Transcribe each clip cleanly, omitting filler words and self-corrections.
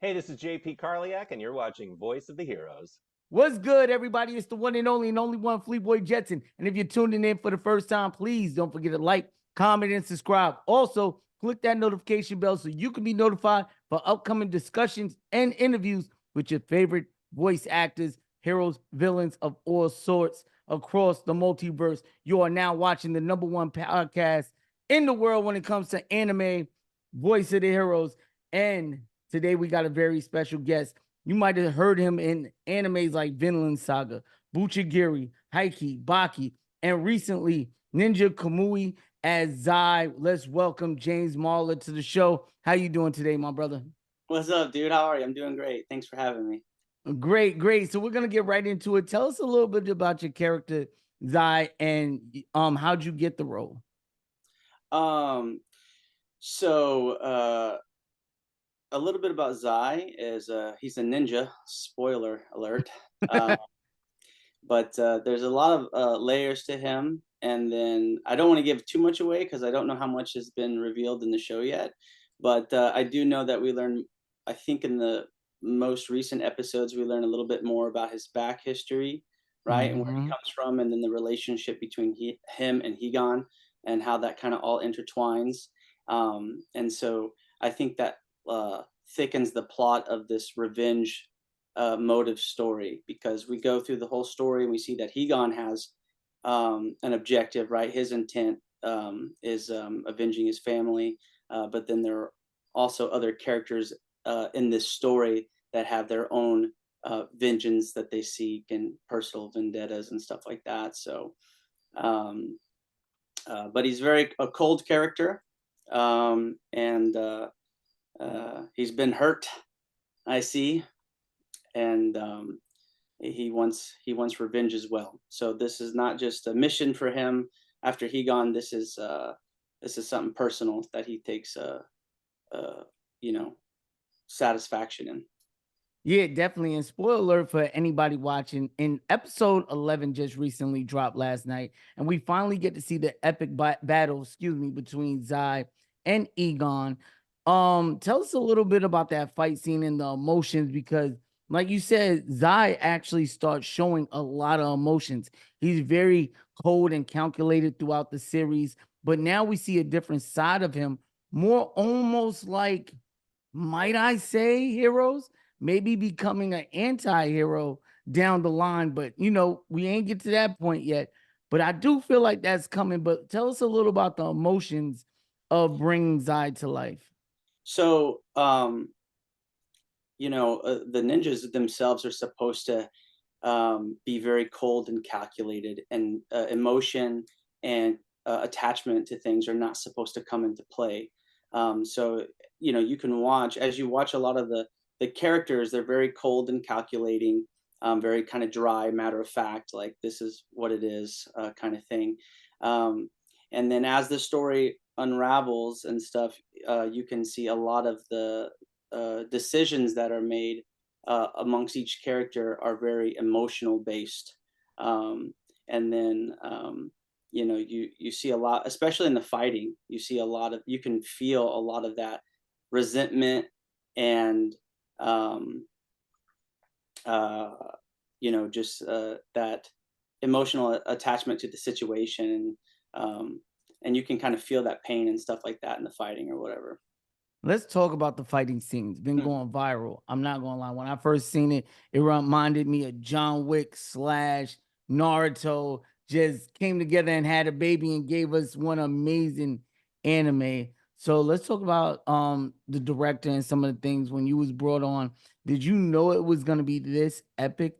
Hey, this is JP Karliak, and you're watching Voice of the Heroes. What's good, everybody? It's the one and only one, Fleetboy Jetson. And if you're tuning in for the first time, please don't forget to like, comment, and subscribe. Also, click that notification bell so you can be notified for upcoming discussions and interviews with your favorite voice actors, heroes, villains of all sorts across the multiverse. You are now watching the number one podcast in the world when it comes to anime, Voice of the Heroes. And today we got a very special guest. You might have heard him in animes like Vinland Saga, Buchigiri, Heiki, Baki, and recently Ninja Kamui as Zai. Let's welcome James Marler to the show. How you doing today, my brother? What's up, dude? How are you? I'm doing great. Thanks for having me. Great, great. So we're gonna get right into it. Tell us a little bit about your character, Zai, and how'd you get the role? Um, so a little bit about Zai is he's a ninja. Spoiler alert. Uh, but there's a lot of layers to him, and then I don't want to give too much away because I don't know how much has been revealed in the show yet. But I do know that we learn. I think in the most recent episodes, we learn a little bit more about his back history, right, and where he Mhm. comes from, and then the relationship between him and Higan, and how that kind of all intertwines. And so I think that thickens the plot of this revenge motive story, because we go through the whole story and we see that Higan has an objective, right? His intent is avenging his family, but then there are also other characters in this story that have their own vengeance that they seek and personal vendettas and stuff like that. So, um, but he's very a cold character, and he's been hurt, I see, and he wants revenge as well. So this is not just a mission for him after he gone. This is something personal that he takes uh you know satisfaction in. Yeah, definitely. And spoiler alert for anybody watching, in episode 11 just recently dropped last night, and we finally get to see the epic battle, between Zai and Egon. Tell us a little bit about that fight scene and the emotions, because like you said, Zai actually starts showing a lot of emotions. He's very cold and calculated throughout the series, but now we see a different side of him, more almost like, might I say, heroes, maybe becoming an anti-hero down the line. But we ain't get to that point yet. But I do feel like that's coming. But tell us a little about the emotions of bringing Zai to life. So the ninjas themselves are supposed to be very cold and calculated, and emotion and attachment to things are not supposed to come into play. So you can watch, as you watch a lot of the characters, they're very cold and calculating, very kind of dry, matter of fact, like this is what it is, kind of thing. Um, and then as the story unravels and stuff, you can see a lot of the decisions that are made amongst each character are very emotional based. Um, and then you see a lot, especially in the fighting. You see a lot of, you can feel a lot of that resentment and um, uh, just that emotional attachment to the situation, and you can kind of feel that pain and stuff like that in the fighting or whatever. Let's talk about the fighting scenes. Been Mm. going viral. I'm not gonna lie. When I first seen it, it reminded me of John Wick slash Naruto. Just came together and had a baby and gave us one amazing anime. So let's talk about the director and some of the things when you was brought on. Did you know it was gonna be this epic?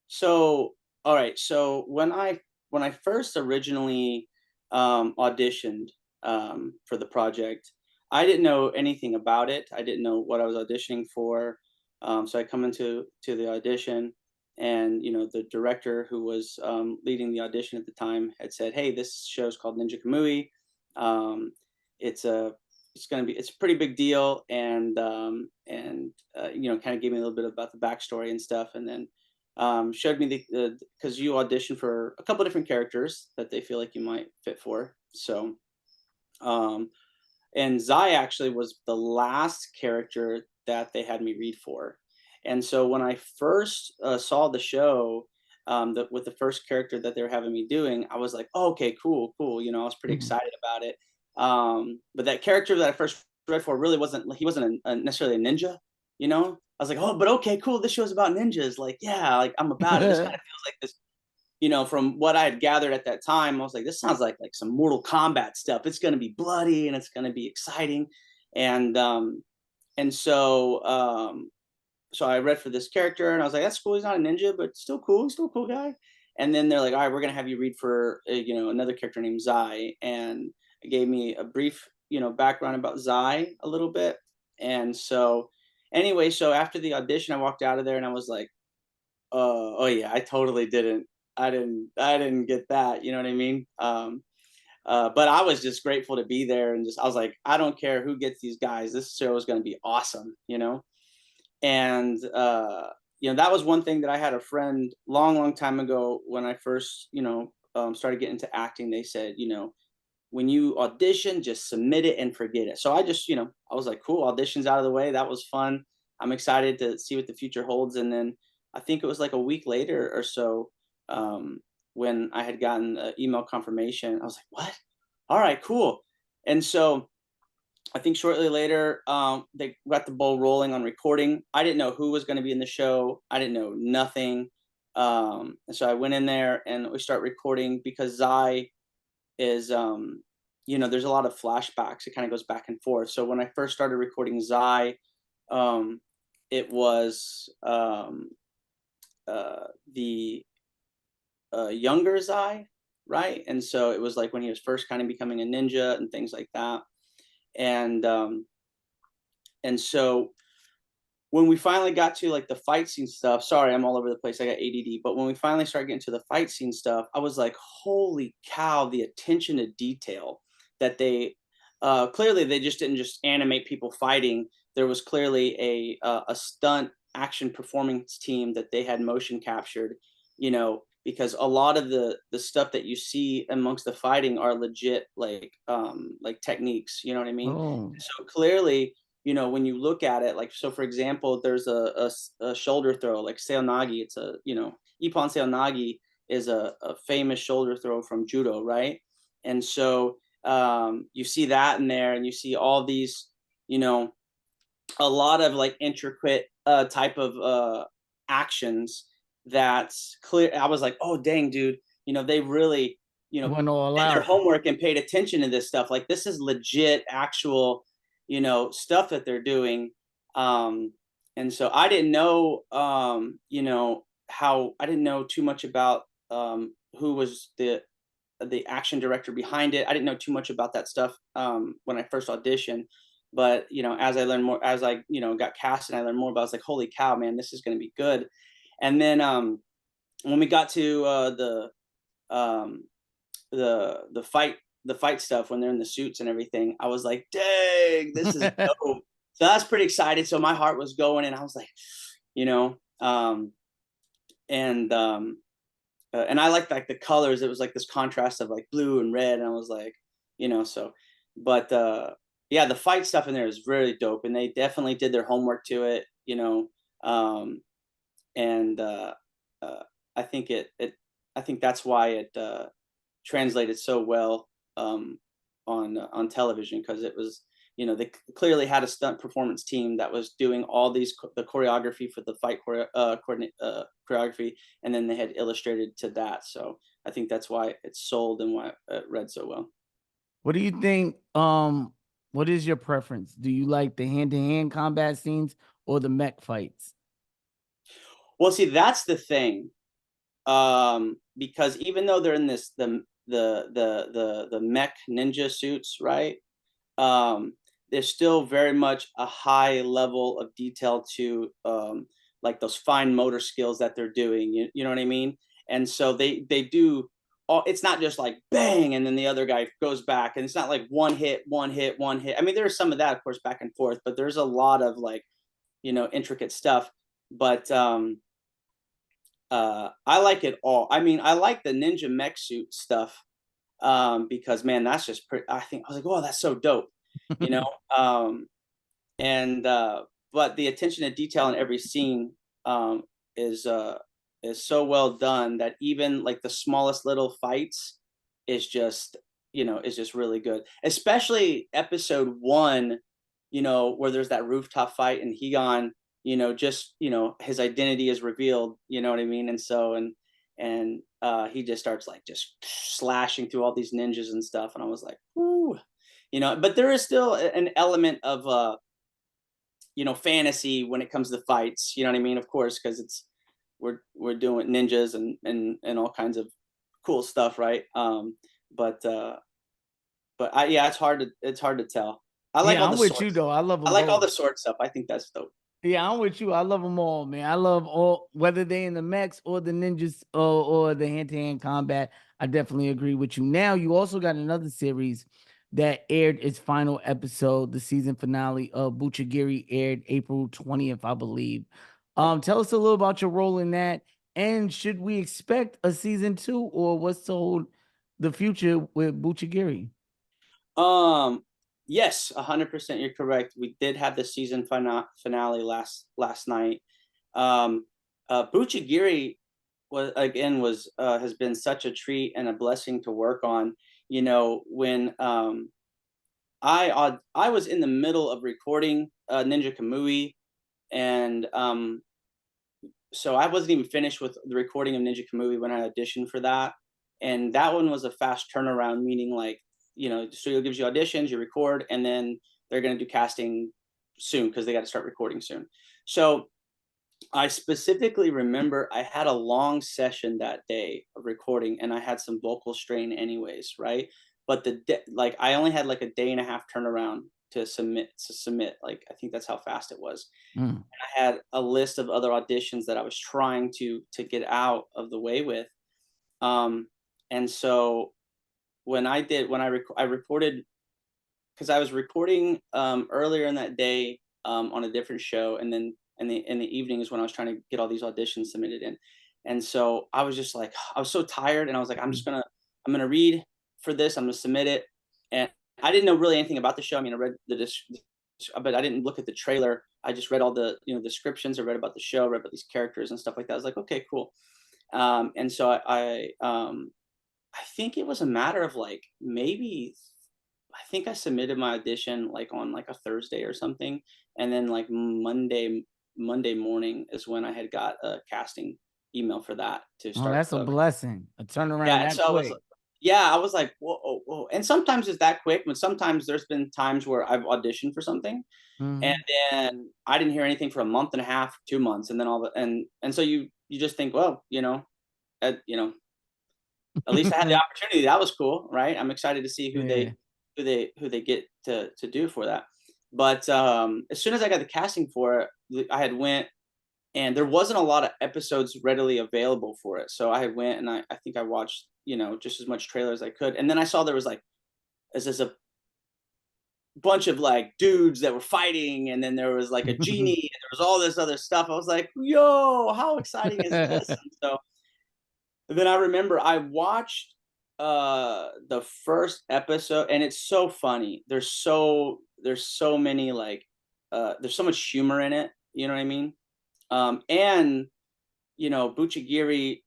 So, all right. So when I first originally auditioned for the project, I didn't know anything about it. I didn't know what I was auditioning for. So I come into the audition, and the director who was leading the audition at the time had said, "Hey, this show is called Ninja Kamui. Um, it's a it's a pretty big deal," and kind of gave me a little bit about the backstory and stuff, and then showed me the because you audition for a couple different characters that they feel like you might fit for. So, um, and Zai actually was the last character that they had me read for. And so when I first saw the show, with the first character that they were having me doing, I was like, oh, okay, cool, cool. You know, I was pretty Mhm. excited about it. But that character that I first read for really wasn't, he wasn't necessarily a ninja, you know? I was like, oh, but okay, cool. This show's about ninjas. Like, yeah, like I'm about it. This kind of feels like this, you know, from what I had gathered at that time, I was like, this sounds like some Mortal Kombat stuff. It's going to be bloody and it's going to be exciting. And, um, and so, so I read for this character and I was like, that's cool. He's not a ninja, but still cool. He's still a cool guy. And then they're like, all right, we're going to have you read for, you know, another character named Zai. And it gave me a brief, you know, background about Zai a little bit. And so anyway, so after the audition, I walked out of there and I was like, oh yeah, I totally didn't. I didn't get that. You know what I mean? But I was just grateful to be there and just, I was like, I don't care who gets these guys. This show is going to be awesome, you know? And you know, that was one thing that I had a friend long, long time ago when I first, you know, started getting into acting. They said, you know, when you audition, just submit it and forget it. So I just, you know, I was like, cool, auditions out of the way. That was fun. I'm excited to see what the future holds. And then I think it was like a week later or so, um, when I had gotten an email confirmation, I was like, what? All right, cool. And so I think shortly later, they got the ball rolling on recording. I didn't know who was going to be in the show. I didn't know nothing. And so I went in there and we start recording because Zai is, you know, there's a lot of flashbacks. It kind of goes back and forth. So when I first started recording Zai, um, it was the younger Zai, right? And so it was like when he was first kind of becoming a ninja and things like that. And and so when we finally got to like the fight scene stuff, sorry, I'm all over the place. I got ADD. But when we finally started getting to the fight scene stuff, I was like, holy cow, the attention to detail that they clearly they just didn't just animate people fighting. There was clearly a stunt action performance team that they had motion captured, you know, because a lot of the stuff that you see amongst the fighting are legit like techniques, you know what I mean? Oh. So clearly, you know, when you look at it, like, so for example, there's a shoulder throw, like Seonagi. It's a, you know, Ippon Seonagi is a famous shoulder throw from judo, right? And so you see that in there, and you see all these, you know, a lot of like intricate type of actions that's clear. I was like, oh dang, dude, you know, they really, you know, Went all did their out. homework and paid attention to this stuff. Like this is legit, actual, you know, stuff that they're doing. Um, and so I didn't know, you know, how I didn't know too much about who was the action director behind it. I didn't know too much about that stuff when I first auditioned, but you know, as I learned more, as I, you know, got cast and I learned more about it, I was like, holy cow, man, this is going to be good. And then when we got to um, the fight stuff when they're in the suits and everything, I was like, dang, this is dope. So that's pretty excited. So my heart was going, and I was like, you know, and and I liked like the colors. It was like this contrast of like blue and red, and I was like, you know, so, but yeah, the fight stuff in there is really dope, and they definitely did their homework to it, you know, um, and uh, I think I think that's why it translated so well on television, because it was, you know, they clearly had a stunt performance team that was doing all these the choreography for the fight choreography, and then they had illustrated to that. So I think that's why it's sold and why it read so well. What do you think? What is your preference? Do you like the hand-to-hand combat scenes or the mech fights? Well, see, that's the thing, because even though they're in this the mech ninja suits, right? um, there's still very much a high level of detail to like those fine motor skills that they're doing. You know what I mean? And so they do. All, it's not just like bang and then the other guy goes back, and it's not like one hit, one hit, one hit. I mean, there's some of that, of course, back and forth, but there's a lot of like, you know, intricate stuff. But I like it all. I mean, I like the ninja mech suit stuff because man, that's just pretty. I think I was like, oh, that's so dope, you know. And but the attention to detail in every scene is so well done that even like the smallest little fights is just, is just really good. Especially episode 1, where there's that rooftop fight and Higan, just, his identity is revealed, you know what I mean? And so, and he just starts like just slashing through all these ninjas and stuff. And I was like, whoo, but there is still an element of, fantasy when it comes to fights, you know what I mean? Of course, because we're doing ninjas and all kinds of cool stuff, right? But yeah, it's hard to tell. I like Yeah, all I'm the with you sword though. stuff. I love I them like all both. the sword stuff. I think that's dope. Yeah, I'm with you. I love them all, man. I love all, whether they in the mechs or the ninjas or the hand-to-hand combat. I definitely agree with you. Now, you also got another series that aired its final episode. The season finale of Buchigiri aired April 20th, I believe. Tell us a little about your role in that, and should we expect a season 2, or what's the future with Buchigiri? Yes, 100% you're correct. We did have the season finale last night. Buchigiri was has been such a treat and a blessing to work on. When I was in the middle of recording Ninja Kamui, and so I wasn't even finished with the recording of Ninja Kamui when I auditioned for that. And that one was a fast turnaround, meaning like, studio gives you auditions, you record, and then they're going to do casting soon because they got to start recording soon. So I specifically remember I had a long session that day of recording, and I had some vocal strain anyways, right? But like I only had like a day and a half turnaround to submit. Like I think that's how fast it was. Mm. I had a list of other auditions that I was trying to get out of the way with. And so when I recorded, because I was recording earlier in that day on a different show, and then in the evening is when I was trying to get all these auditions submitted in. And so I was just like, I was so tired, and I was like, I'm gonna read for this, I'm gonna submit it. And I didn't know really anything about the show. I mean, I read but I didn't look at the trailer. I just read all the descriptions. I read about the show, read about these characters and stuff like that. I was like, okay, cool. And so I think it was a matter of like maybe I think I submitted my audition like on like a Thursday or something, and then like Monday morning is when I had got a casting email for that to Oh, start. that's a blessing. A turnaround Yeah, that so quick. I was like, whoa, whoa. And sometimes it's that quick, but sometimes there's been times where I've auditioned for something, and Mhm. then I didn't hear anything for a month and a half, 2 months, and then and so you just think, well, at, at least I had the opportunity. That was cool, right? I'm excited to see who Yeah. they get to do for that. But as soon as I got the casting for it, I had went, and there wasn't a lot of episodes readily available for it. So I had went, and I think I watched just as much trailer as I could, and then I saw there was like a bunch of like dudes that were fighting, and then there was like a genie, and there was all this other stuff. I was like, yo, how exciting is this? And so then I remember I watched the first episode, and it's so funny. There's so many like there's so much humor in it, you know what I mean? And Buchigiri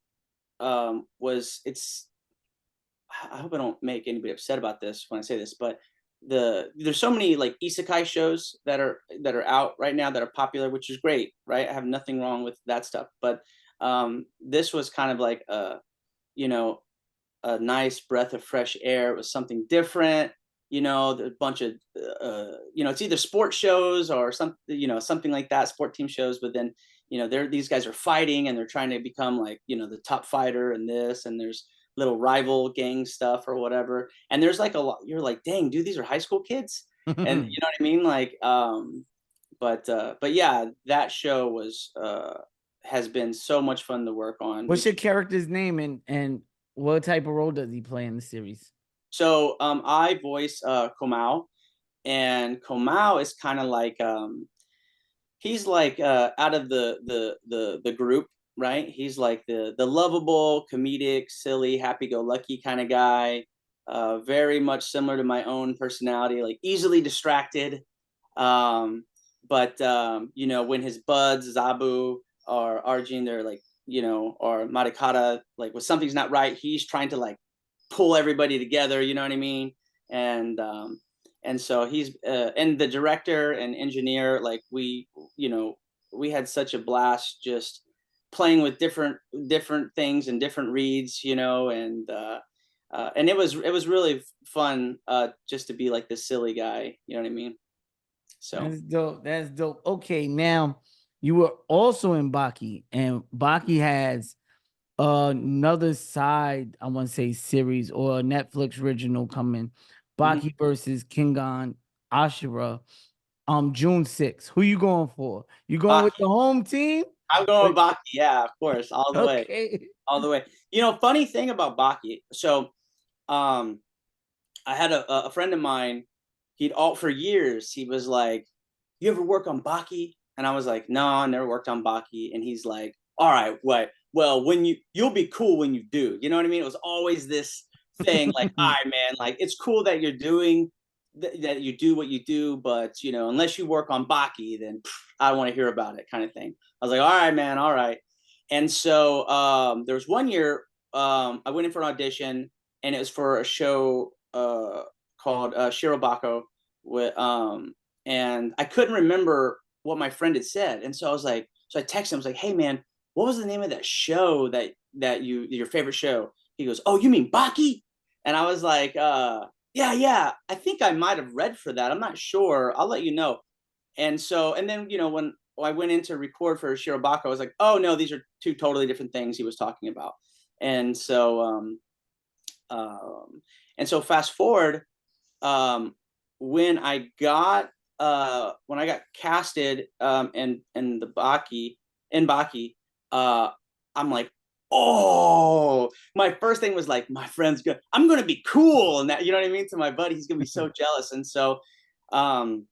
was it's I hope I don't make anybody upset about this when I say this, but there's so many like isekai shows that are out right now that are popular, which is great, right? I have nothing wrong with that stuff, but this was kind of like you know a nice breath of fresh air. It was something different. A bunch of it's either sport shows or something like that, sport team shows. But then these guys are fighting, and they're trying to become like the top fighter and this, and there's little rival gang stuff or whatever. And there's like a lot. You're like, dang, dude, these are high school kids, and you know what I mean? Like, but yeah, that show has been so much fun to work on. What's your character's name, and what type of role does he play in the series? So I voice Komao, and Komao is kind of like he's like out of the group, right? He's like the lovable, comedic, silly, happy-go-lucky kind of guy. Very much similar to my own personality, like easily distracted. Um, but you know, when his buds Zabu or Arjun, they're like, you know, or Marikata, like when something's not right, he's trying to like pull everybody together, you know what I mean? And so he's and the director and engineer, like we, you know, we had such a blast just playing with different things and different reads, you know, and it was really fun just to be like this silly guy, you know what I mean? So That's dope. That's dope. Okay, now you were also in Baki, and Baki has another side, I want to say series or a Netflix original coming. Baki versus Kingan Ashura. June 6th. Who you going for? You going with Baki, the home team? I'm going Baki, yeah, of course, all the way, Okay. all the way. You know, funny thing about Baki, so um I had a friend of mine, he'd all for years, he was like, you ever work on Baki? And I was like, no, I never worked on Baki. And he's like, all right, what? Well, when you'll be cool when you do. You know what I mean? It was always this thing like, all right, man, like it's cool that you're doing that you do what you do, but you know, unless you work on Baki, then I don't want to hear about it, kind of thing. I was like, all right, man, all right. And so there was one year I went in for an audition, and it was for a show called Shirobako with and I couldn't remember what my friend had said. And so I was like, so I texted him, I was like, hey man, what was the name of that show that your favorite show? He goes, oh, you mean Baki? And I was like, yeah, I think I might have read for that. I'm not sure. I'll let you know. And so, and then, you know, when I went in to record for Shirobako, I was like, oh no, these are two totally different things he was talking about. And so, and so fast forward, um, when I got casted in the Baki in Baki, I'm like, oh, my first thing was like, my friend's good. I'm gonna be cool, and that, you know what I mean, to my buddy, he's gonna be so jealous. And so, um,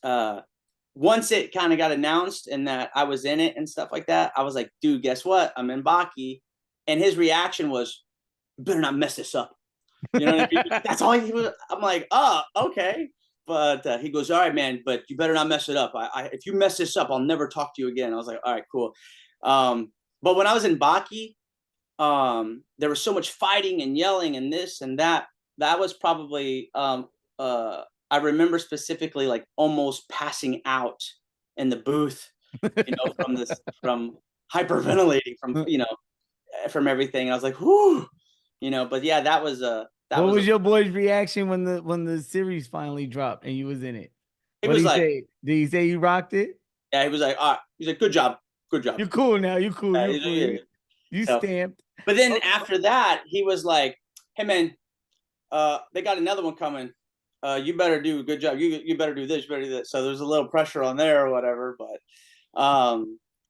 uh, once it kind of got announced and that I was in it and stuff like that, I was like, dude, guess what? I'm in Baki, and his reaction was, you better not mess this up. You know what I mean? That's all he was. I'm like, oh, okay. But he goes, all right, man, but you better not mess it up. If you mess this up, I'll never talk to you again. I was like, all right, cool. But when I was in Baki, there was so much fighting and yelling and this and that. That was probably, I remember specifically like almost passing out in the booth, you know, from hyperventilating, from, you know, from everything. I was like, whoo, you know, but yeah, that What was was your boy's reaction when the series finally dropped and you was in it? he What did was he like, say? Did he say you rocked it? yeah, he was like, all right, he's like, good job, good job. You cool now. You cool. You He's like, cool. yeah. You So, stamped. but then Okay. after that, he was like, hey man, they got another one coming. You better do a good job. You better do this. You better do this. So there's a little pressure on there or whatever.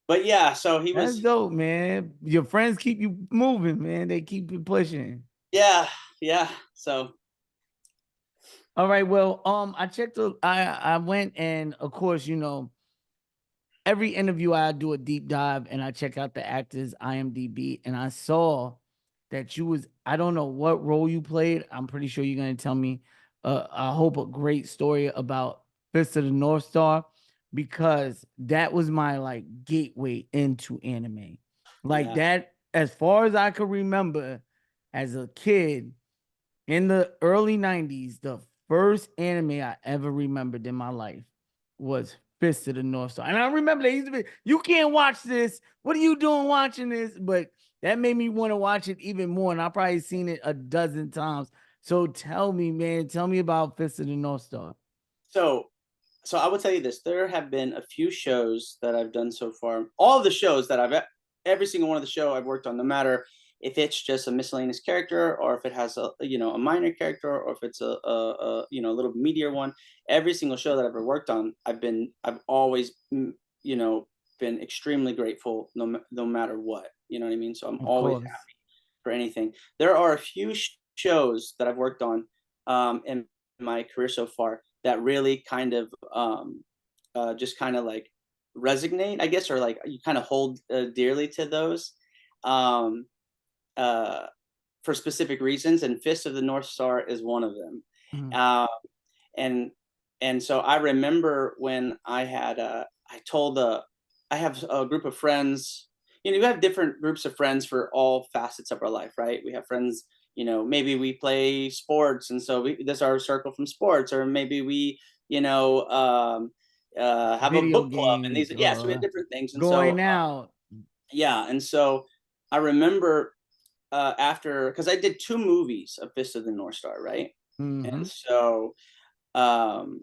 But yeah. So he That's was. dope, man. Your friends keep you moving, man. They keep you pushing. Yeah, yeah. So All right. Well, I checked I went and of course, you know, every interview I do a deep dive and I check out the actors IMDb and I saw that you was I don't know what role you played. I'm pretty sure you're gonna tell me I hope a great story about Fist of the North Star because that was my like gateway into anime. Like yeah, that, as far as I could remember as a kid in the early 90s, the first anime I ever remembered in my life was Fist of the North Star. And I remember they used to be, you can't watch this. What are you doing watching this? But that made me want to watch it even more. And I probably seen it a dozen times. So tell me, man, tell me about Fist of the North Star. so I will tell you this: there have been a few shows that I've done so far. All of the shows that every single one of the show I've worked on, no matter if it's just a miscellaneous character or if it has a, you know, a minor character or if it's a you know, a little meatier one. Every single show that I've ever worked on, I've always, you know, been extremely grateful, no matter what. You know what I mean? So I'm Of always course. happy for anything. There are a few shows that I've worked on in my career so far that really kind of just kind of like resonate, I guess, or like you kind of hold dearly to those um, uh, for specific reasons. And Fist of the North Star is one of them. Mhm. Uh, and And so I remember when I had I have a group of friends. You know, you have different groups of friends for all facets of our life, right? We have friends, you know, maybe we play sports, and so this is our circle from sports, or maybe we, you know, have a Video book club, and games these, yeah, so we have or different things, and so going out. yeah, and so I remember after, because I did 2 movies of Fist of the North Star, right? And Hmm. so um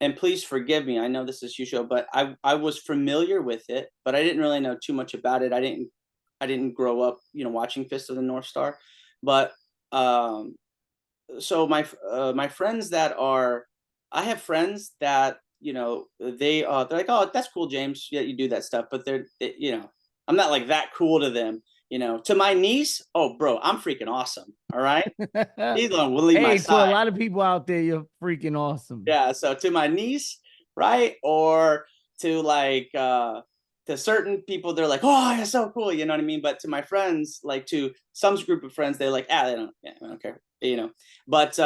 and please forgive me, I know this is your show, but I was familiar with it, but I didn't really know too much about it. I didn't grow up, you know, watching Fist of the North Star. But um so my friends that are, I have friends that, you know, they're like, oh, that's cool, James, yeah, you do that stuff, but you know, I'm not like that cool to them, you know. To my niece, oh bro, I'm freaking awesome, all right. He's gonna leave my Hey, to a side. lot of people out there, you're freaking awesome. Yeah, so to my niece, right? Or to like to certain people, they're like, oh, you're so cool, you know what I mean? But to my friends, like to some group of friends, they're like, ah, they don't, yeah, I don't care, you know. But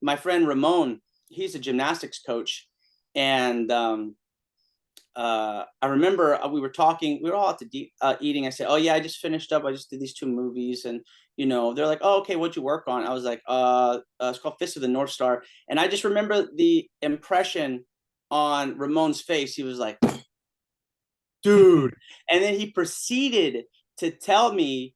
my friend Ramon, he's a gymnastics coach, and I remember we were talking, we were all at the eating. I said, oh yeah, I just finished up. I just did these 2 movies, and you know, they're like, oh okay, what'd you work on? I was like, it's called Fist of the North Star, and I just remember the impression on Ramon's face. He was like, dude, and then he proceeded to tell me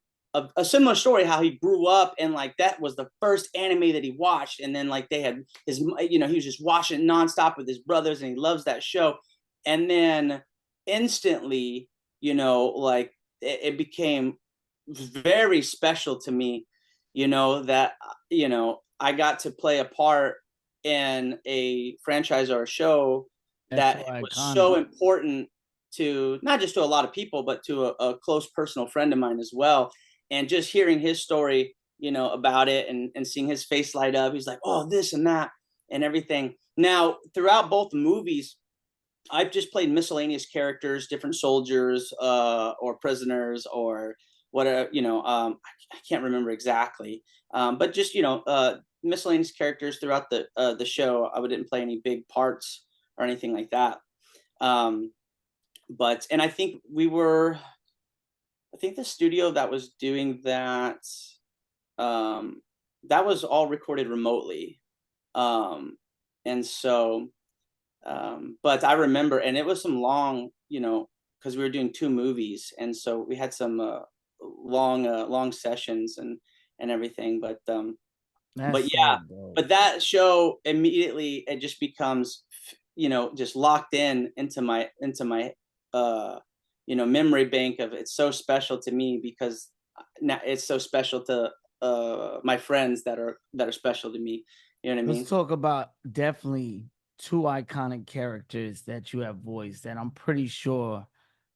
a similar story, how he grew up and like that was the first anime that he watched, and then like they had his, you know, he was just watching it nonstop with his brothers, and he loves that show. And then instantly, you know, like it became very special to me, you know, that you know, I got to play a part in a franchise or a show That's so that was so iconic. important to not just to a lot of people, but to a close personal friend of mine as well. And just hearing his story, you know, about it, and seeing his face light up, he's like, oh, this and that and everything. Now, throughout both movies, I've just played miscellaneous characters, different soldiers, or prisoners, or whatever, you know. I can't remember exactly, but just, you know, miscellaneous characters throughout the show. I didn't play any big parts or anything like that. Um, but and I think the studio that was doing that, um, that was all recorded remotely, um, and so but I remember, and it was some long, you know, because we were doing 2 movies, and so we had some long sessions and everything. That's But yeah, so dope. but that show immediately, it just becomes, you know, just locked into my uh you know, memory bank of, it's so special to me because now it's so special to my friends that are special to me. You know what I Let's mean? talk about definitely 2 iconic characters that you have voiced that I'm pretty sure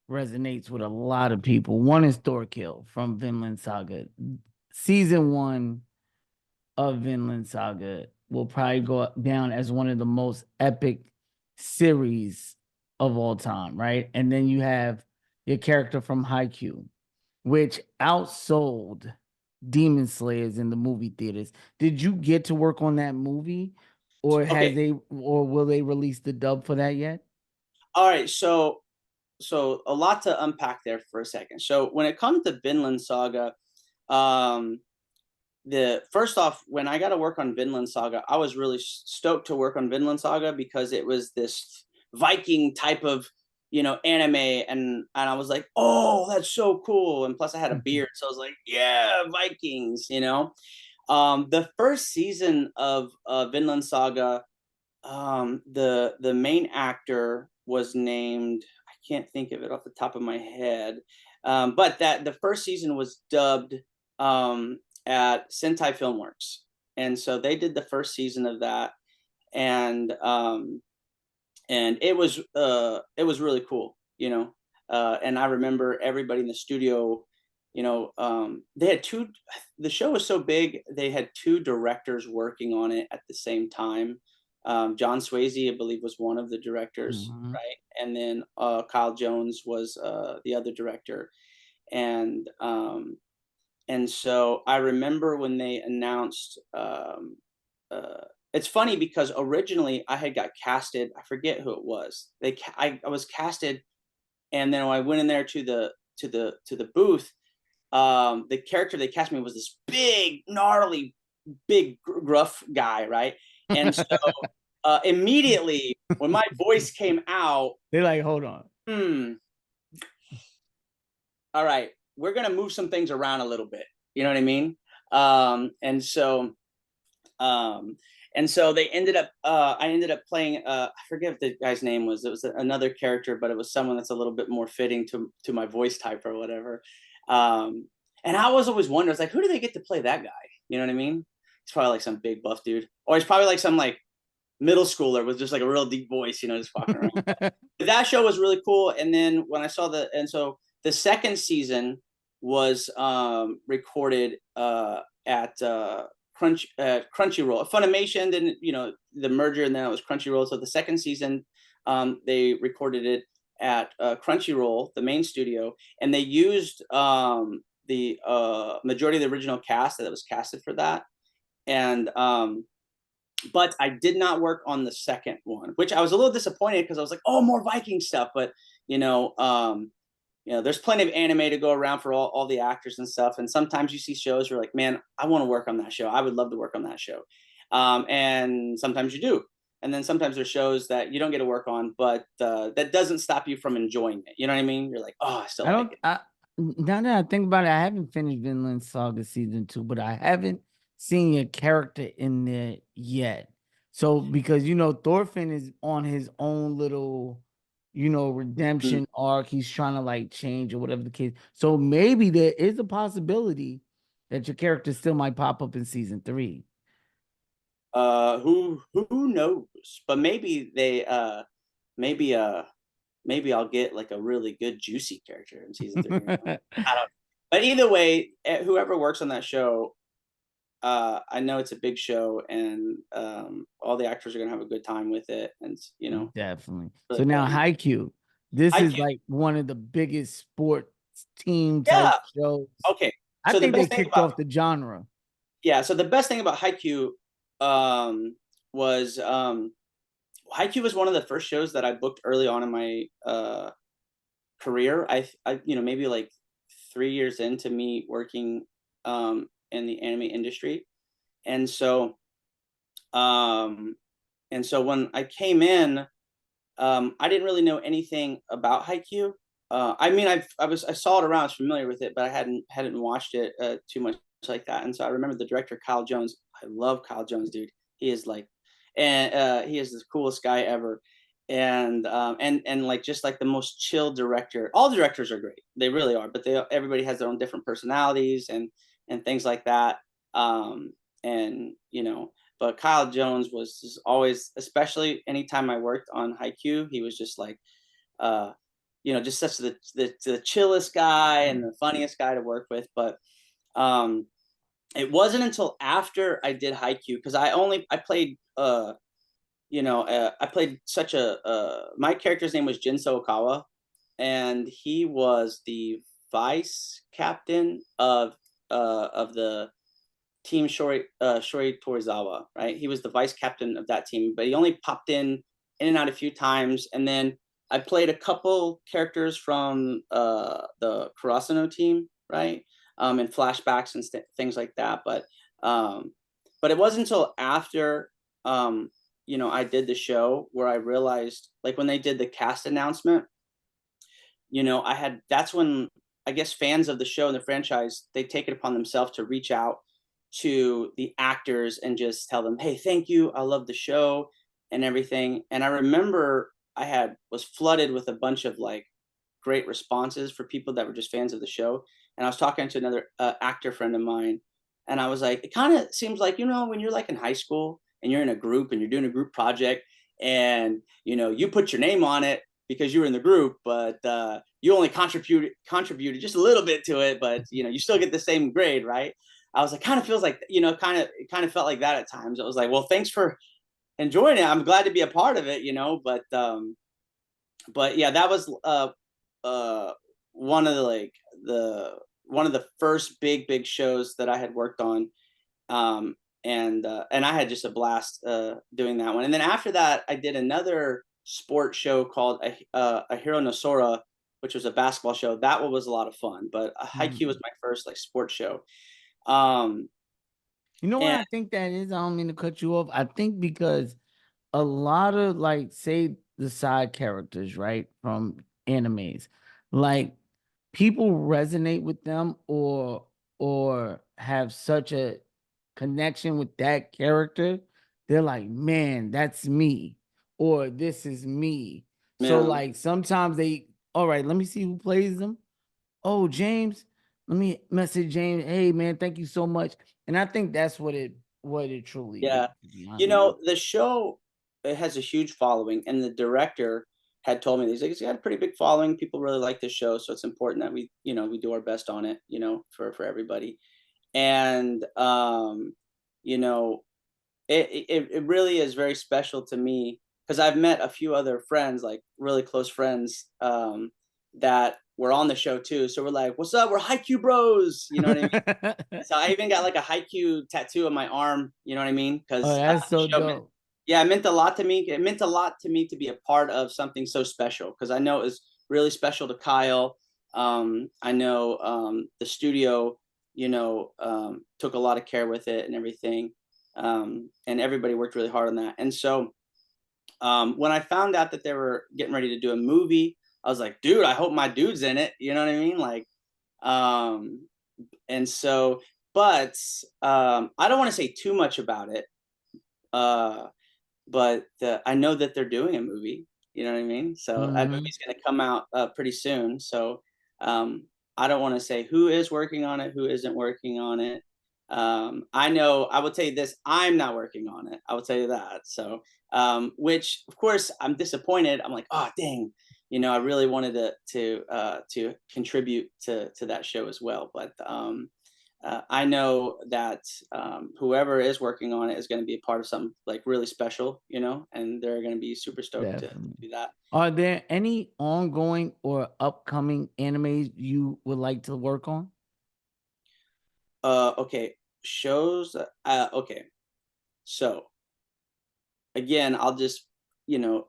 resonates with a lot of people. One is Thorkill from Vinland Saga. Season 1 of Vinland Saga will probably go down as one of the most epic series of all time, right? And then you have your character from Haikyuu, which outsold Demon Slayers in the movie theaters. Did you get to work on that movie, or Okay. or will they release the dub for that yet? All right. So a lot to unpack there for a second. So when it comes to Vinland Saga, um, the first off, when I got to work on Vinland Saga, I was really stoked to work on Vinland Saga because it was this Viking type of, you know, anime, and I was like, oh, that's so cool. And plus, I had a beard, so I was like, yeah, Vikings, you know. The first season of Vinland Saga, the main actor was named, I can't think of it off the top of my head, but that the first season was dubbed at Sentai Filmworks, and so they did the first season of that, and it was really cool, you know. And I remember everybody in the studio, you know, they had two. The show was so big, they had 2 directors working on it at the same time. John Swayze, I believe, was one of the directors, Mhm. right? And then Kyle Jones was the other director, and so I remember when they announced it's funny because originally I had got casted. I forget who it was. I was casted, and then when I went in there to the booth, the character they cast me was this big, gnarly, big, gruff guy, right? And so immediately when my voice came out, They're like, hold on. All right, we're gonna move some things around a little bit. You know what I mean? And so they ended up I ended up playing I forget what the guy's name was. It was another character, but it was someone that's a little bit more fitting to my voice type or whatever. And I was always wondering, I was like, who do they get to play that guy? You know what I mean? He's probably like some big buff dude, or he's probably like some like middle schooler with just like a real deep voice, you know, just walking around. That show was really cool. And then when I saw so the second season was recorded at Crunchyroll. Funimation didn't, you know, the merger, and then it was Crunchyroll. So the second season, they recorded it at Crunchyroll, the main studio, and they used the majority of the original cast that was casted for that. And but I did not work on the second one, which I was a little disappointed because I was like, oh, more Viking stuff. But you know, there's plenty of anime to go around for all the actors and stuff. And sometimes you see shows you're like, man, I want to work on that show. I would love to work on that show. And sometimes you do. And then sometimes there's shows that you don't get to work on, but that doesn't stop you from enjoying it. You know what I mean? You're like, oh, I still like it. Now that I think about it, I haven't finished Vinland Saga season 2, but I haven't seen a character in there yet. So because Thorfinn is on his own little, redemption arc. He's trying to like change or whatever the case. So maybe there is a possibility that your character still might pop up in season 3. Who knows? But maybe maybe I'll get like a really good juicy character in season 3. I don't. But either way, whoever works on that show, I know it's a big show, and all the actors are gonna have a good time with it, and Definitely. Really so now cool. Haikyuu, this is Haikyuu. like one of the biggest sports team type Yeah. shows. Okay. I So think they kicked off the genre. Yeah. So the best thing about Haikyuu was Haikyuu was one of the first shows that I booked early on in my career. I maybe like 3 years into me working in the anime industry, and so when I came in, I didn't really know anything about Haikyuu. I mean, I saw it around, I was familiar with it, but I hadn't watched it too much like that. And so I remember the director, Kyle Jones. I love Kyle Jones, dude. He is like, and he is the coolest guy ever. And like just like the most chill director. All directors are great, they really are, but everybody has their own different personalities and things like that. And but Kyle Jones was just always, especially anytime I worked on Haikyuu, he was just like, just such the chillest guy and the funniest guy to work with. But it wasn't until after I did Haikyuu, because I played I played such my character's name was Jinso Okawa, and he was the vice captain of the team Shori Torizawa, right? He was the vice captain of that team, but he only popped in and out a few times. And then I played a couple characters from the Kurasano team, right? And flashbacks and things like that. But it wasn't until after I did the show where I realized, like when they did the cast announcement, that's when I guess fans of the show and the franchise, they take it upon themselves to reach out to the actors and just tell them, hey, thank you, I love the show and everything. And I remember I was flooded with a bunch of like great responses for people that were just fans of the show. And I was talking to another actor friend of mine, and I was like, it kind of seems like, when you're like in high school and you're in a group and you're doing a group project, and you put your name on it because you were in the group, but you only contributed just a little bit to it, but you still get the same grade, right? I was like, kind of feels like, it kind of felt like that at times. It was like, well, thanks for enjoying it. I'm glad to be a part of it, but yeah, that was one of the first big shows that I had worked on. and I had just a blast doing that one. And then after that, I did another sport show called a Hero Nosora, which was a basketball show. That one was a lot of fun, but Haikyuu was my first like sports show. Um, You know what and I think that is? I don't mean to cut you off. I think because a lot of like, say the side characters, right, from animes, like people resonate with them or have such a connection with that character. They're like, man, that's me, or this is me. So yeah, like sometimes they, all right, let me see who plays them. Oh, James, let me message James. Hey man, thank you so much. And I think that's what it truly is, yeah. to be You honest. know, the show, it has a huge following, and the director had told me he's like, it's got a pretty big following. People really like the show, so it's important that we, you know, we do our best on it, you know, for everybody. And you know, it really is very special to me because I've met a few other friends, like really close friends, that were on the show too. So we're like, "What's up? We're Haikyuu bros." You know what I mean? So I even got like a Haikyuu tattoo on my arm. You know what I mean? Oh, Because that's the so show meant, dope. yeah, it meant a lot to me. It meant a lot to me to be a part of something so special because I know it was really special to Kyle. I know the studio, you know, took a lot of care with it and everything, and everybody worked really hard on that. And so when I found out that they were getting ready to do a movie, I was like, dude, I hope my dude's in it. You know what I mean? Like, um, and so, but I don't want to say too much about it. Uh, but I know that they're doing a movie. You know what I mean? So that Mhm. movie's going to come out pretty soon. So um, I don't want to say who is working on it, who isn't working on it. I know. I will tell you this: I'm not working on it. I will tell you that. So, which of course I'm disappointed. I'm like, oh dang, you know, I really wanted to contribute to that show as well. But I know that whoever is working on it is going to be a part of something like really special, you know, and they're going to be super stoked to Definitely. do that. Are there any ongoing or upcoming animes you would like to work on? Okay, shows. Okay, so again, I'll just you know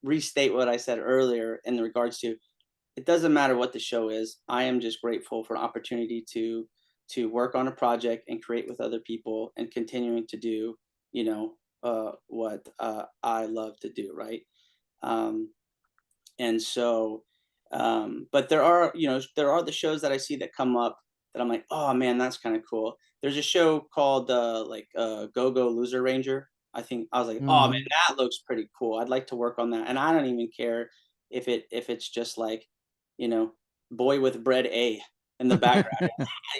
restate what I said earlier in regards to it doesn't matter what the show is. I am just grateful for an opportunity to work on a project and create with other people and continuing to do you know what I love to do, right? Um, and so, but there are you know there are the shows that I see that come up that I'm like, oh man, that's kind of cool. There's a show called Go Go Loser Ranger. I think I was like, oh man, Mhm. that looks pretty cool. I'd like to work on that, and I don't even care if it's just like, you know, boy with bread A in the background.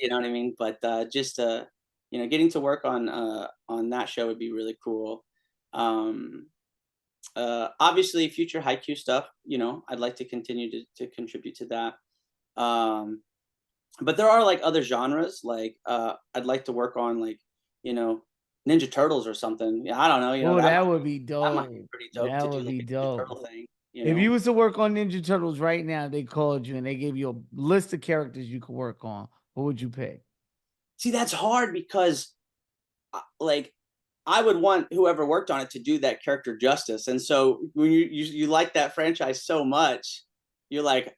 You know what I mean? But just you know, getting to work on that show would be really cool. Um, Obviously, future haiku stuff. You know, I'd like to continue to contribute to that. Um, but there are like other genres. Like I'd like to work on like you know Ninja Turtles or something. Yeah, I don't know. You know Oh, that would be that might be dope. pretty dope That to do would like be a Ninja dope. Turtle thing. You If you know. was to work on Ninja Turtles right now, they called you and they gave you a list of characters you could work on. What would you pick? See, that's hard because like I would want whoever worked on it to do that character justice. And so when you like that franchise so much, you're like,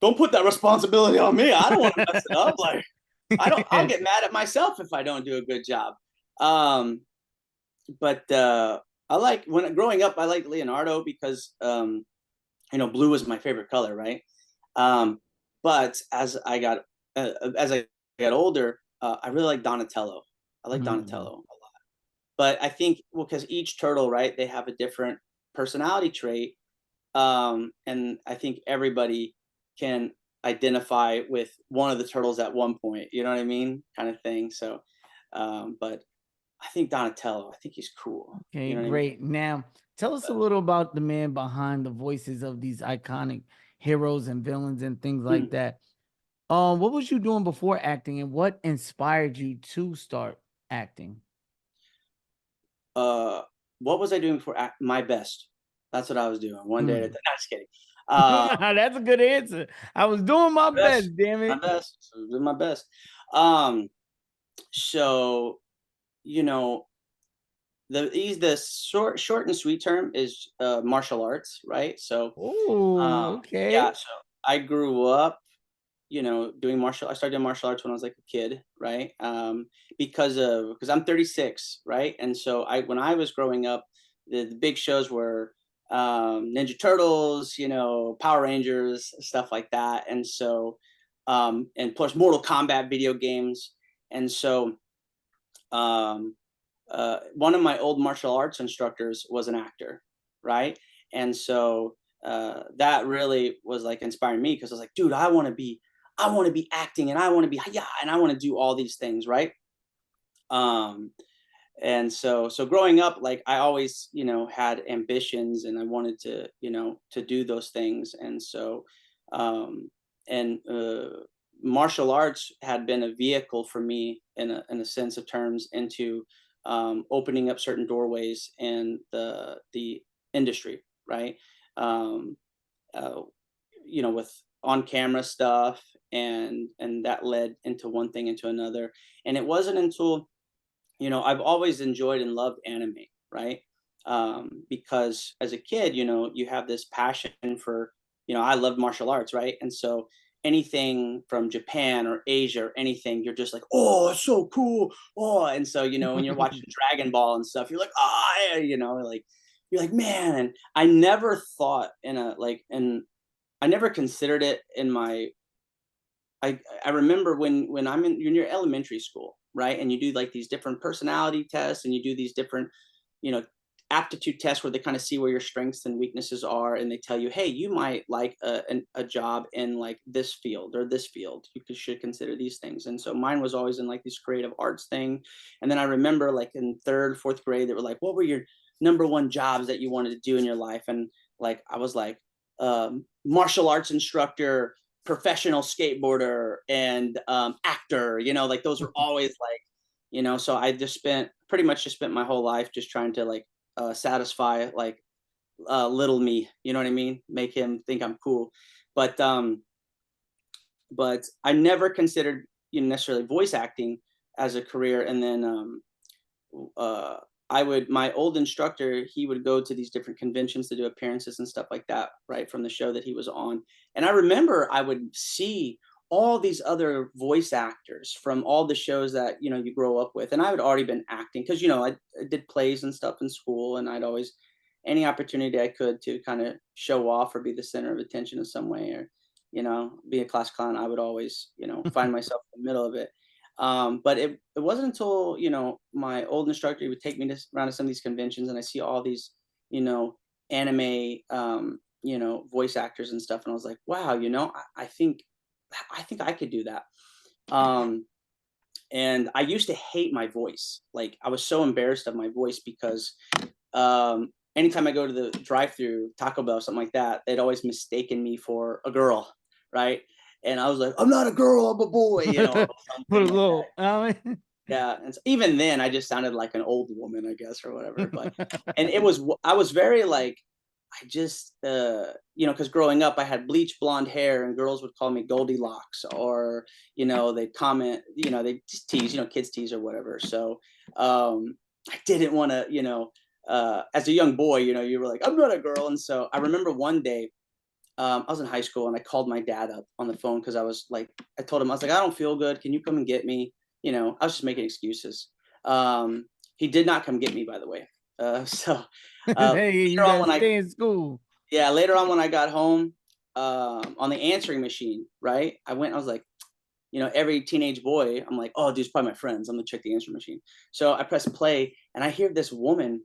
don't put that responsibility on me. I don't want to mess it up. Like I'll get mad at myself if I don't do a good job. Um, but I like when growing up, I liked Leonardo because you know blue was my favorite color, right? Um, but as I got older, I really like Donatello. I like Mhm. Donatello a lot. But I think well, because each turtle, right, they have a different personality trait, and I think everybody can identify with one of the turtles at one point. You know what I mean, kind of thing. So, but I think Donatello. I think he's cool. Okay, You know what I mean? great. Now, tell us a little about the man behind the voices of these iconic heroes and villains and things like Hmm. that. What was you doing before acting, and what inspired you to start acting? Uh, what was I doing for my best? That's what I was doing one day at a Mm. time. Not just kidding. Uh, That's a good answer. I was doing my my best, best, damn my it. best, doing my best. Um, So, you know, the short and sweet term is martial arts, right? So, Oh, yeah. okay. So I grew up, doing I started doing martial arts when I was like a kid, right? Because I'm 36, right? And so when I was growing up, the big shows were Ninja Turtles, Power Rangers, stuff like that. And so, and plus Mortal Kombat video games. And so, um, one of my old martial arts instructors was an actor, right? And so that really was like inspiring me because I was like, dude, I want to be acting, and I want to be, yeah, and I want to do all these things, right? Um, and so growing up, like I always, had ambitions, and I wanted to, to do those things. And so, um, and martial arts had been a vehicle for me in a sense of terms into opening up certain doorways in the industry, right? Um, uh, with on camera stuff, and that led into one thing into another. And it wasn't until, I've always enjoyed and loved anime, right? Because as a kid, you have this passion for, I love martial arts, right? And so anything from Japan or Asia or anything, you're just like, oh, it's so cool. Oh, and so, when you're watching Dragon Ball and stuff, you're like, oh, yeah, like, you're like, man. And I never thought and I never considered it in my I remember when you're in elementary school, right? And you do like these different personality tests, and you do these different, you know, aptitude tests where they kind of see where your strengths and weaknesses are, and they tell you, hey, you might like a job in like this field or this field. Should consider these things. And so mine was always in like this creative arts thing. And then I remember like in third, fourth grade, they were like, what were your number one jobs that you wanted to do in your life? And like I was like, martial arts instructor, professional skateboarder, and actor. Like those were always like, so I just pretty much spent my whole life just trying to like satisfy like little me, you know what I mean, make him think I'm cool. But um but I never considered, necessarily voice acting as a career. And then uh my old instructor, he would go to these different conventions to do appearances and stuff like that, right, from the show that he was on. And I remember I would see all these other voice actors from all the shows that, you grow up with. And I had already been acting because, I did plays and stuff in school, and I'd always, any opportunity I could to kind of show off or be the center of attention in some way, or, be a class clown, I would always, find myself in the middle of it. But it wasn't until, my old instructor would take me around to some of these conventions, and I see all these, anime, voice actors and stuff. And I was like, wow, I think I could do that. Um, and I used to hate my voice. Like I was so embarrassed of my voice because anytime I go to the drive-through Taco Bell or something like that, they'd always mistaken me for a girl, right? And I was like, I'm not a girl, I'm a boy, or Put a something like that. little, Yeah, and so even then, I just sounded like an old woman, I guess, or whatever. But and I was very like, I just, because growing up, I had bleach blonde hair, and girls would call me Goldilocks, or they'd comment, they just tease, kids tease or whatever. So I didn't want to, as a young boy, you were like, I'm not a girl. And so I remember one day, I was in high school, and I called my dad up on the phone because I was like, I told him, I was like, I don't feel good. Can you come and get me? I was just making excuses. He did not come get me, by the way. So hey, you later on gotta when I stay in school. yeah, later on when I got home, on the answering machine, right? I was like, every teenage boy, I'm like, oh, dude, it's probably my friends. I'm gonna check the answering machine. So I press play, and I hear this woman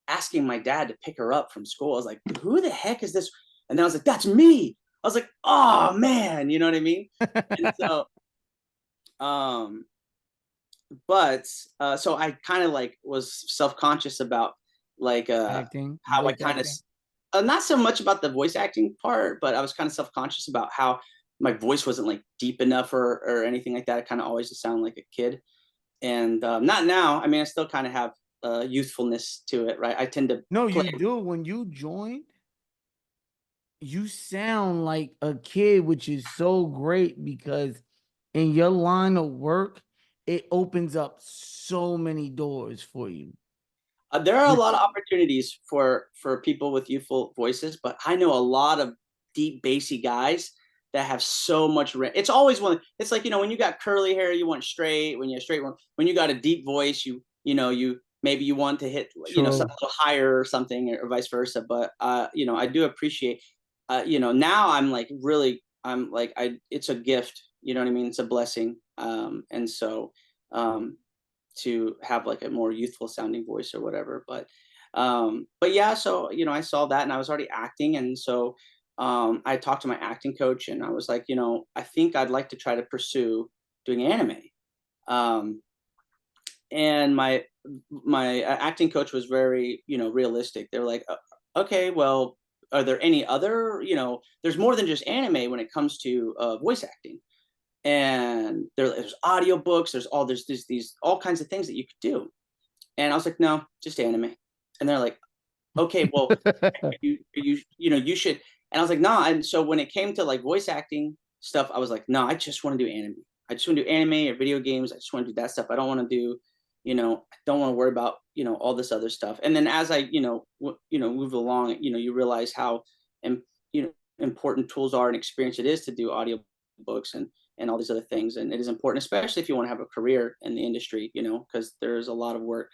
asking my dad to pick her up from school. I was like, who the heck is this? And then I was like, that's me. I was like, oh man, you know what I mean? And so, um, but so I kind of like was self-conscious about like Acting, how I voice kind of acting. not so much about the voice acting part, but I was kind of self-conscious about how my voice wasn't like deep enough or anything like that. I kind of always just sound like a kid. And not now. I mean, I still kind of have youthfulness to it, right? I tend to No, play. you do. When you joined, you sound like a kid, which is so great because in your line of work, it opens up so many doors for you. There are a lot of Which- opportunities for people with youthful voices, but I know a lot of deep bassy guys that have so much. It's always one. It's like, when you got curly hair, you want straight. When you have straight one, when you got a deep voice, you maybe you want to hit something a little higher or something, or vice versa. But I do appreciate. Now I'm like it's a gift. You know what I mean? It's a blessing. And so to have like a more youthful sounding voice or whatever. But yeah, so I saw that, and I was already acting, and so I talked to my acting coach, and I was like, I think I'd like to try to pursue doing anime. And my acting coach was very realistic. They were like, okay, well, are there any other there's more than just anime when it comes to voice acting. And there's audiobooks, there's these all kinds of things that you could do. And I was like, no, just anime. And they're like, okay, well, you should. And I was like, no. And so when it came to like voice acting stuff, I was like, no, I just want to do anime. I just want to do anime or video games. I just want to do that stuff. I don't want to do, I don't want to worry about, all this other stuff. And then as I, move along, you realize how, important tools are and experience it is to do audio books and all these other things. And it is important, especially if you want to have a career in the industry, because there's a lot of work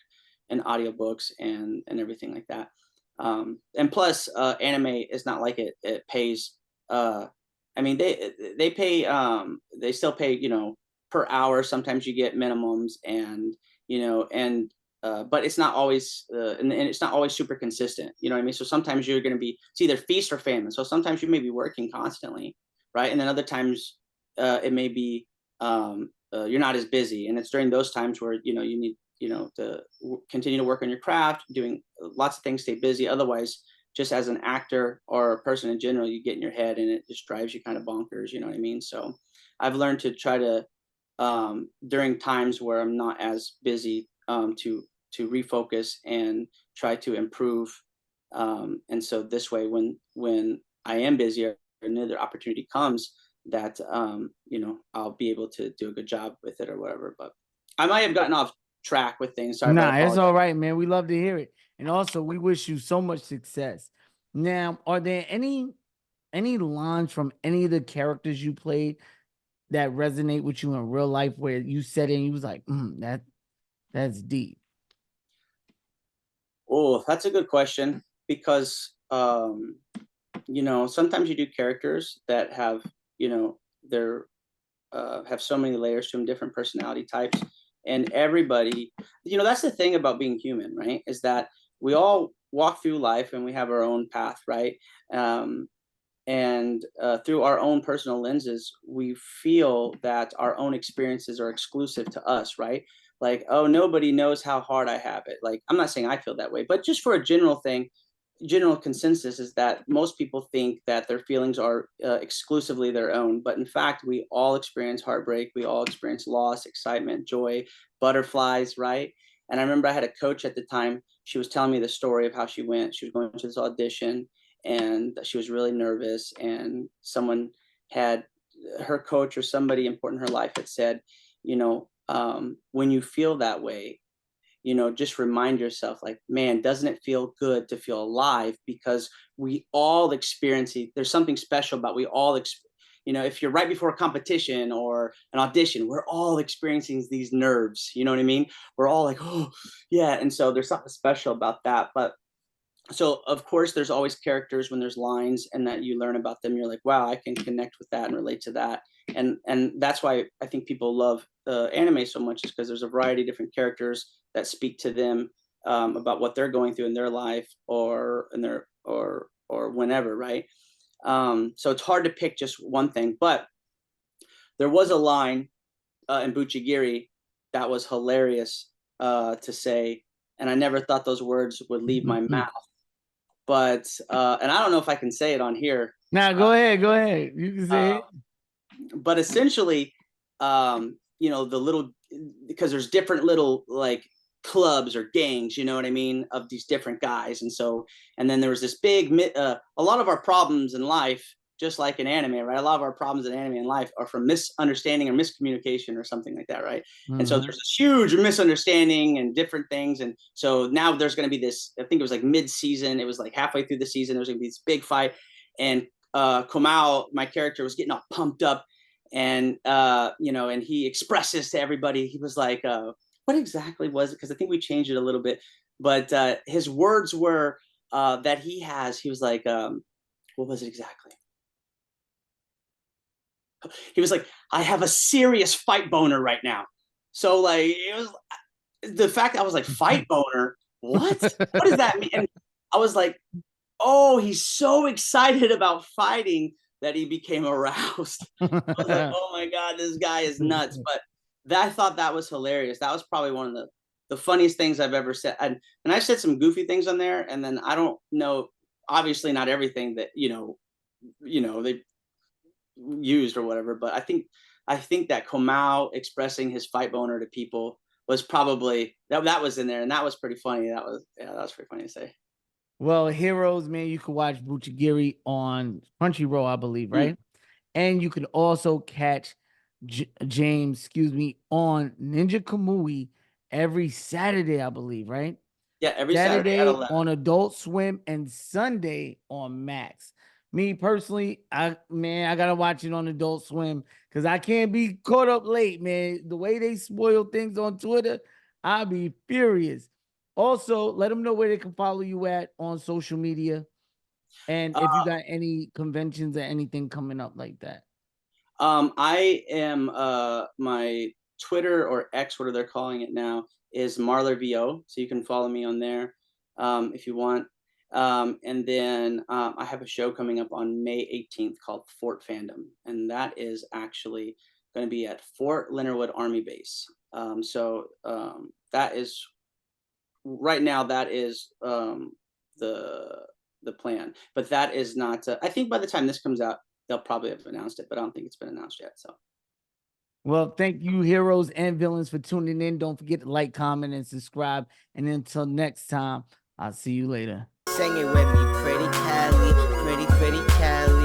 in audiobooks and everything like that. And plus, anime is not like it pays. I mean, they pay. They still pay. Per hour. Sometimes you get minimums, and but it's not always, and it's not always super consistent. You know what I mean? So sometimes you're going to be, it's either feast or famine. So sometimes you may be working constantly, right? And then other times, it may be you're not as busy, and it's during those times where you need to continue to work on your craft, doing lots of things, stay busy. Otherwise, just as an actor or a person in general, you get in your head and it just drives you kind of bonkers. You know what I mean? So I've learned to try to during times where I'm not as busy to refocus and try to improve. And so this way, when I am busier, another opportunity comes, that I'll be able to do a good job with it or whatever. But I might have gotten off track with things. Sorry, Nah, it's all right, man. We love to hear it. And also, we wish you so much success. Now, are there any lines from any of the characters you played that resonate with you in real life, where you said it and you was like, that's deep? Oh, that's a good question, because sometimes you do characters that have they're have so many layers to them, different personality types, and everybody, that's the thing about being human, right? Is that we all walk through life and we have our own path, right? And through our own personal lenses, we feel that our own experiences are exclusive to us, right? Like, oh, nobody knows how hard I have it. Like, I'm not saying I feel that way, but just for a general thing, general consensus is that most people think that their feelings are exclusively their own. But in fact, we all experience heartbreak. We all experience loss, excitement, joy, butterflies, right? And I remember I had a coach at the time. She was telling me the story of how she was going to this audition, and she was really nervous, and someone had, her coach or somebody important in her life had said, when you feel that way, just remind yourself, like, man, doesn't it feel good to feel alive? Because we all experience it. There's something special about, we all if you're right before a competition or an audition, we're all experiencing these nerves. You know what I mean? We're all like, oh yeah. And so there's something special about that. But so of course there's always characters when there's lines and that you learn about them, you're like, wow, I can connect with that and relate to that. And that's why I think people love anime so much, is because there's a variety of different characters that speak to them about what they're going through in their life or in their or whenever, right? So it's hard to pick just one thing. But there was a line in Buchigiri that was hilarious to say, and I never thought those words would leave my mouth. But and I don't know if I can say it on here. Now, go ahead. You can say it. But essentially, the little, because there's different little like clubs or gangs, you know what I mean, of these different guys. And so, and then there was this big, a lot of our problems in life just like in anime, right? A lot of our problems in anime in life are from misunderstanding or miscommunication or something like that, right? And so there's this huge misunderstanding and different things. And so now there's going to be this, I think it was like mid-season, it was like halfway through the season, there's going to be this big fight. And Komao, my character, was getting all pumped up, and and he expresses to everybody. He was like, what exactly was it? Because I think we changed it a little bit, but his words were that he was like, what was it exactly? He was like, I have a serious fight boner right now. So like, it was the fact that I was like, fight boner, what does that mean? And I was like, oh, he's so excited about fighting that he became aroused. I was like, oh my God, this guy is nuts. But I thought that was hilarious. That was probably one of the funniest things I've ever said. And I said some goofy things on there, and then I don't know, obviously not everything that, they used or whatever, but I think that Komao expressing his fight boner to people was probably that was in there, and that was pretty funny. That was pretty funny to say. Well, Heroes, man, you can watch Buchigiri on Crunchyroll, I believe, right? And you can also catch James, on Ninja Kamui every Saturday, I believe, right? Yeah, every Saturday at 11. On Adult Swim and Sunday on Max. Me personally, I gotta watch it on Adult Swim because I can't be caught up late, man. The way they spoil things on Twitter, I'll be furious. Also, let them know where they can follow you at on social media, and if you got any conventions or anything coming up like that. I am my Twitter or X, what are they calling it now, is Marler VO. So you can follow me on there if you want. And then I have a show coming up on May 18th called Fort Fandom, and that is actually going to be at Fort Leonard Wood Army Base. So that is right now. That is the plan, but that is not. I think by the time this comes out, they'll probably have announced it, but I don't think it's been announced yet. So. Well, thank you, heroes and villains, for tuning in. Don't forget to like, comment, and subscribe. And until next time, I'll see you later. Sing it with me, pretty Cali, pretty Cali.